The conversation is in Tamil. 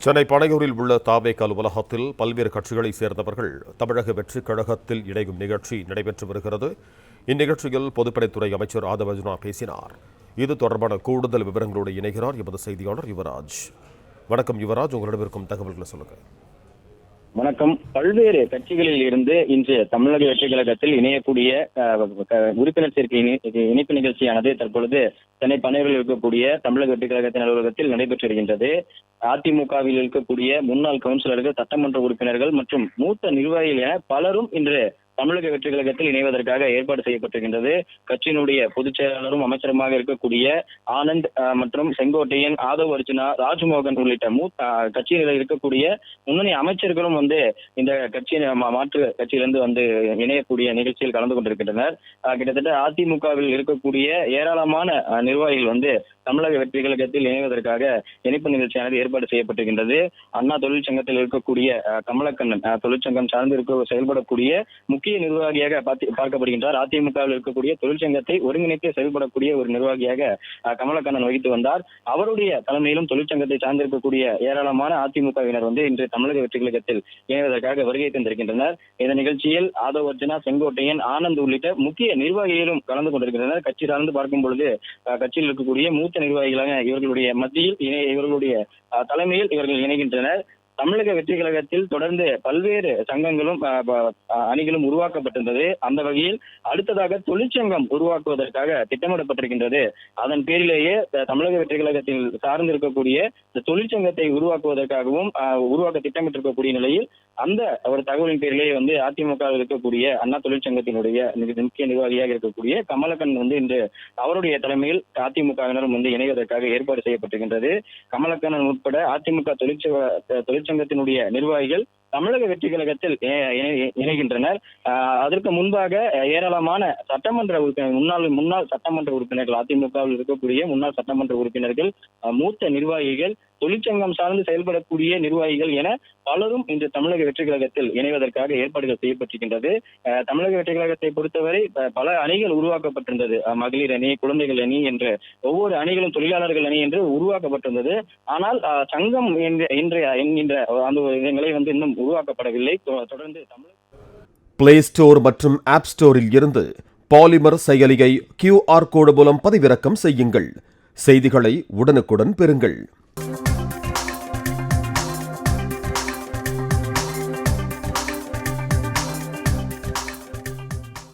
சென்னை பனையூரில் உள்ள தாவேக அலுவலகத்தில் பல்வேறு கட்சிகளைச் சேர்ந்தவர்கள் தமிழக வெற்றிக் கழகத்தில் இணையும் நிகழ்ச்சி நடைபெற்று வருகிறது. இந்நிகழ்ச்சியில் பொதுப்பணித்துறை அமைச்சர் ஆதவ் அர்ஜுனா பேசினார். இது தொடர்பான கூடுதல் விவரங்களோடு இணைகிறார் எமது செய்தியாளர் யுவராஜ். வணக்கம் யுவராஜ், உங்களிடம் இருக்கும் தகவல்களை சொல்லுங்கள். வணக்கம். பல்வேறு கட்சிகளில் இருந்து இன்று தமிழக வெற்றிக் கழகத்தில் இணையக்கூடிய உறுப்பினர் சேர்க்கை இணைப்பு நிகழ்ச்சியானது தற்பொழுது சென்னை பனையூரில் இருக்கக்கூடிய தமிழக வெற்றிக் கழகத்தின் அலுவலகத்தில் நடைபெற்று வருகின்றது. அதிமுகவில் இருக்கக்கூடிய முன்னாள் கவுன்சிலர்கள், சட்டமன்ற உறுப்பினர்கள் மற்றும் மூத்த நிர்வாகிகள் என பலரும் இன்று தமிழக வெற்றிக் கழகத்தில் இணைவதற்காக ஏற்பாடு செய்யப்பட்டிருக்கின்றது. கட்சியினுடைய பொதுச் செயலாளரும் அமைச்சருமாக இருக்கக்கூடிய ஆனந்த் மற்றும் செங்கோட்டையன், ஆதவ் அர்ஜுனா, ராஜ்மோகன் உள்ளிட்ட கட்சியில் இருக்கக்கூடிய முன்னணி அமைச்சர்களும் இந்த மாற்று கட்சியிலிருந்து இணையக்கூடிய நிகழ்ச்சியில் கலந்து கொண்டிருக்கின்றனர். கிட்டத்தட்ட அதிமுகவில் இருக்கக்கூடிய ஏராளமான நிர்வாகிகள் தமிழக வெற்றிக் கழகத்தில் இணைவதற்காக இணைப்பு நிகழ்ச்சியானது ஏற்பாடு செய்யப்பட்டிருக்கின்றது. அண்ணா தொழிற்சங்கத்தில் இருக்கக்கூடிய கமலக்கண்ணன் தொழிற்சங்கம் சார்ந்து செயல்படக்கூடிய முக்கிய நிர்வாகியாக பார்க்கப்படுகின்றார். அதிமுகவில் இருக்கக்கூடிய தொழிற்சங்கத்தை ஒருங்கிணைத்து செயல்படக்கூடிய ஒரு நிர்வாகியாக கமலக்கண்ணன் வகித்து வந்தார். அவருடைய தலைமையிலும் தொழிற்சங்கத்தை சார்ந்திருக்கக்கூடிய ஏராளமான அதிமுகவினர் இன்று தமிழக வெற்றிக் கழகத்தில் இணைவதற்காக வருகை தந்திருக்கின்றனர். இந்த நிகழ்ச்சியில் ஆதவ் அர்ஜுனா, செங்கோட்டையன், ஆனந்த் உள்ளிட்ட முக்கிய நிர்வாகிகளும் கலந்து கொண்டிருக்கின்றனர். கட்சி சார்ந்து பார்க்கும் பொழுது கட்சியில் இருக்கக்கூடிய மூத்த நிர்வாகிகளாக இவர்களுடைய மத்தியில் இவர்களுடைய தலைமையில் இவர்கள் இணைகின்றனர். தமிழக வெற்றிக் கழகத்தில் தொடர்ந்து பல்வேறு சங்கங்களும் அணிகளும் உருவாக்கப்பட்டிருந்தது. அந்த வகையில் அடுத்ததாக தொழிற்சங்கம் உருவாக்குவதற்காக திட்டமிடப்பட்டிருக்கின்றது. அதன் பேரிலேயே தமிழக வெற்றிக் கழகத்தில் சார்ந்து இருக்கக்கூடிய இந்த தொழிற்சங்கத்தை உருவாக்குவதற்காகவும் உருவாக்க திட்டமிட்டிருக்கக்கூடிய நிலையில் அந்த ஒரு தகவலின் பேரிலேயே அதிமுக இருக்கக்கூடிய அண்ணா தொழிற்சங்கத்தினுடைய முக்கிய நிர்வாகியாக இருக்கக்கூடிய கமலக்கண்ணன் இன்று அவருடைய தலைமையில் அதிமுகவினரும் இணைவதற்காக ஏற்பாடு செய்யப்பட்டிருக்கின்றது. கமலக்கண்ணன் உட்பட அதிமுக தொழிற்சங்கத்தினுடைய நிர்வாகிகள் தமிழக வெற்றிக் கழகத்தில் இணைகின்றனர். அதற்கு முன்பாக ஏராளமான சட்டமன்ற உறுப்பினர் முன்னாள் சட்டமன்ற உறுப்பினர்கள், அதிமுகவில் இருக்கக்கூடிய முன்னாள் சட்டமன்ற உறுப்பினர்கள், மூத்த நிர்வாகிகள், தொழிற்சங்கம் சார்ந்து செயல்படக்கூடிய நிர்வாகிகள் என பலரும் இன்று தமிழக வெற்றிக் கழகத்தில் இணைவதற்காக ஏற்பாடுகள் செய்யப்பட்டிருக்கின்றது. தமிழக வெற்றிக் கழகத்தை பொறுத்தவரை பல அணிகள் உருவாக்கப்பட்டிருந்தது. மகளிர் அணி, குழந்தைகள் அணி என்று ஒவ்வொரு அணிகளும் தொழிலாளர்கள் அணி என்று உருவாக்கப்பட்டிருந்தது. ஆனால் சங்கம் என்கின்ற அந்த நிலை இன்னும் உருவாக்கப்படவில்லை. தொடர்ந்து பிளே ஸ்டோர் மற்றும் ஆப் ஸ்டோரில் இருந்து பாலிமர் செயலியை QR கோடு மூலம் பதிவிறக்கம் செய்யுங்கள். செய்திகளை உடனுக்குடன் பெறுங்கள்.